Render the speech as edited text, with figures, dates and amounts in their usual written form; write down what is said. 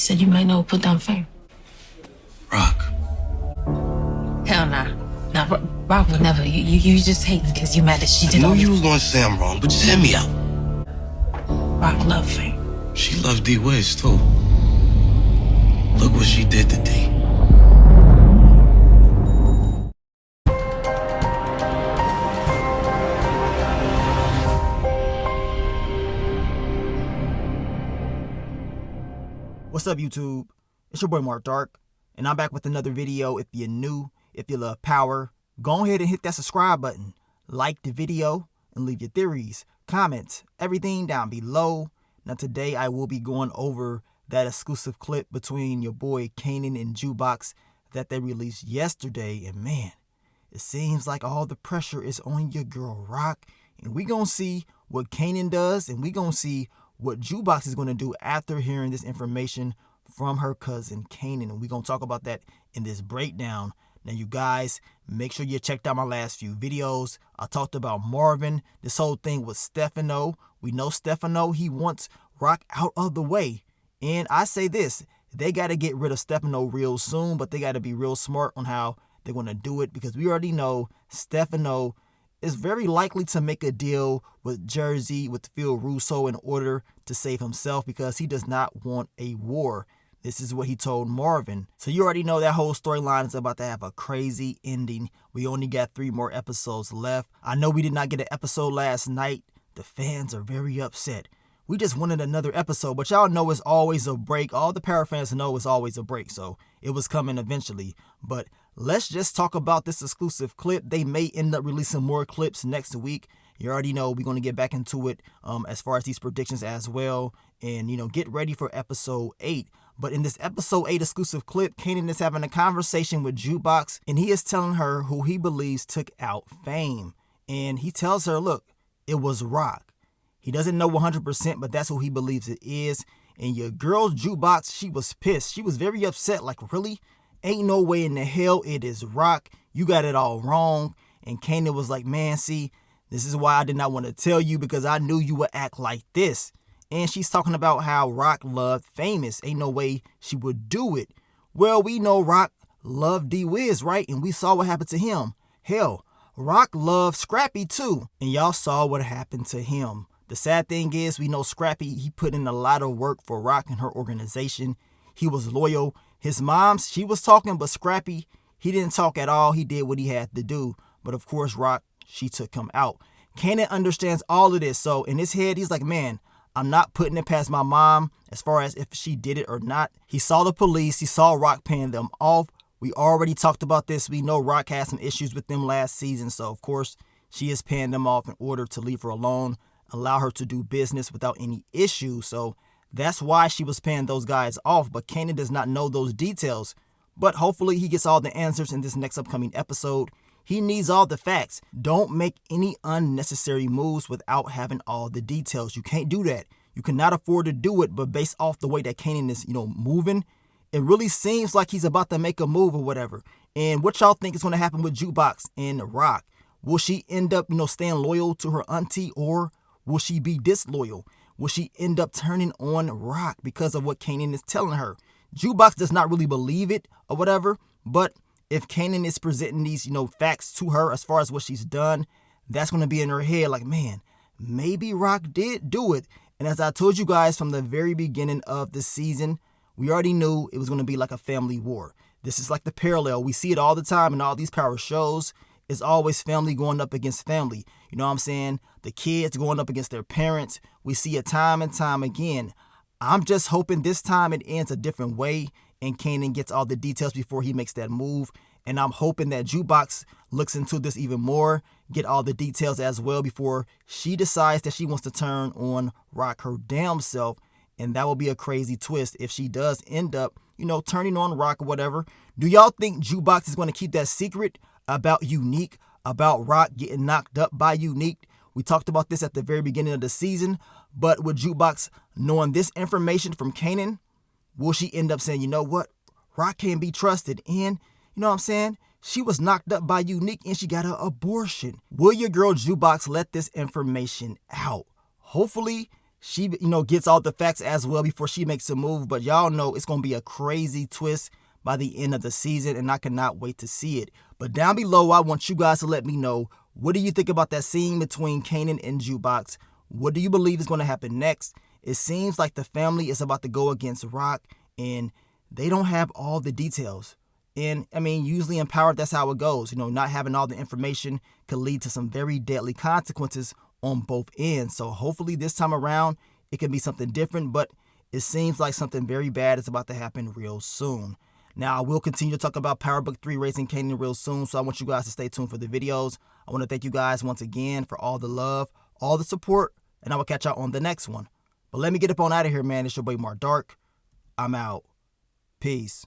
said you might know put down fame. Rock. Hell nah. Nah, Rock would never. You just hate because you mad that she did all I knew this. you was gonna say I'm wrong, but just hear me out. Rock love fame. She loved D-Wiz, too. Look what she did to D. What's up, YouTube? It's your boy Mark Dark, and I'm back with another video. If you're new, if you love power, go ahead and hit that subscribe button, like the video, and leave your theories, comments, everything down below. Now today I will be going over that exclusive clip between your boy Kanan and Jukebox that they released yesterday, and man, it seems like all the pressure is on your girl Rock, and we gonna see what Kanan does, and we gonna see what Jukebox is going to do after hearing this information from her cousin Kanan. And we're going to talk about that in this breakdown. Now, you guys, make sure you checked out my last few videos. I talked about Marvin, this whole thing with Stephano. We know Stephano, he wants Rock out of the way. And I say this, they got to get rid of Stephano real soon, but they got to be real smart on how they're going to do it, because we already know Stephano is very likely to make a deal with Jersey, with Phil Russo, in order to save himself, because he does not want a war. This is what he told Marvin. So you already know that whole storyline is about to have a crazy ending. We only got 3 more episodes left. I know we did not get an episode last night. The fans are very upset. We just wanted another episode, but y'all know it's always a break. All the Power fans know it's always a break, so it was coming eventually. But let's just talk about this exclusive clip. They may end up releasing more clips next week. You already know we're going to get back into it as far as these predictions as well. And, you know, get ready for episode 8. But in this episode 8 exclusive clip, Kanan is having a conversation with Jukebox, and he is telling her who he believes took out Fame. And he tells her, look, it was Rock. He doesn't know 100%, but that's who he believes it is. And your girl Jukebox, she was pissed. She was very upset. Like, really? Ain't no way in the hell it is Rock. You got it all wrong. And Kanan was like, man, see, this is why I did not want to tell you, because I knew you would act like this. And she's talking about how Rock loved Famous. Ain't no way she would do it. Well, we know Rock loved D-Wiz, right? And we saw what happened to him. Hell, Rock loved Scrappy too. And y'all saw what happened to him. The sad thing is, we know Scrappy, he put in a lot of work for Rock and her organization. He was loyal. His mom, she was talking, but Scrappy, he didn't talk at all. He did what he had to do. But of course, Rock, she took him out. Kanan understands all of this. So in his head, he's like, man, I'm not putting it past my mom as far as if she did it or not. He saw the police. He saw Rock paying them off. We already talked about this. We know Rock had some issues with them last season. So, of course, she is paying them off in order to leave her alone, allow her to do business without any issues. So that's why she was paying those guys off. But Kanan does not know those details. But hopefully he gets all the answers in this next upcoming episode. He needs all the facts. Don't make any unnecessary moves without having all the details. You can't do that. You cannot afford to do it. But based off the way that Kanan is, moving, it really seems like he's about to make a move or whatever. And what y'all think is going to happen with Jukebox and Rock? Will she end up, staying loyal to her auntie, or will she be disloyal? Will she end up turning on Rock because of what Kanan is telling her? Jukebox does not really believe it or whatever, but if Kanan is presenting these, facts to her as far as what she's done, that's going to be in her head like, man, maybe Rock did do it. And as I told you guys from the very beginning of the season, we already knew it was going to be like a family war. This is like the parallel. We see it all the time in all these Power shows. It's always family going up against family. You know what I'm saying? The kids going up against their parents. We see it time and time again. I'm just hoping this time it ends a different way and Kanan gets all the details before he makes that move. And I'm hoping that Jukebox looks into this even more, get all the details as well before she decides that she wants to turn on Rock her damn self. And that will be a crazy twist if she does end up, turning on Rock or whatever. Do y'all think Jukebox is going to keep that secret about Unique, about Rock getting knocked up by Unique? We talked about this at the very beginning of the season, but with Jukebox knowing this information from Kanan, will she end up saying, you know what, Rock can't be trusted, and, she was knocked up by Unique and she got an abortion. Will your girl Jukebox let this information out? Hopefully, she, gets all the facts as well before she makes a move. But y'all know it's going to be a crazy twist by the end of the season, and I cannot wait to see it. But down below, I want you guys to let me know, what do you think about that scene between Kanan and Jukebox? What do you believe is going to happen next? It seems like the family is about to go against Rock, and they don't have all the details. And, usually in power, that's how it goes. Not having all the information could lead to some very deadly consequences on both ends. So hopefully this time around, it can be something different, but it seems like something very bad is about to happen real soon. Now, I will continue to talk about Power Book 3 Raising Kanan real soon, so I want you guys to stay tuned for the videos. I want to thank you guys once again for all the love, all the support, and I will catch y'all on the next one. But let me get up on out of here, man. It's your boy Mark Dark. I'm out. Peace.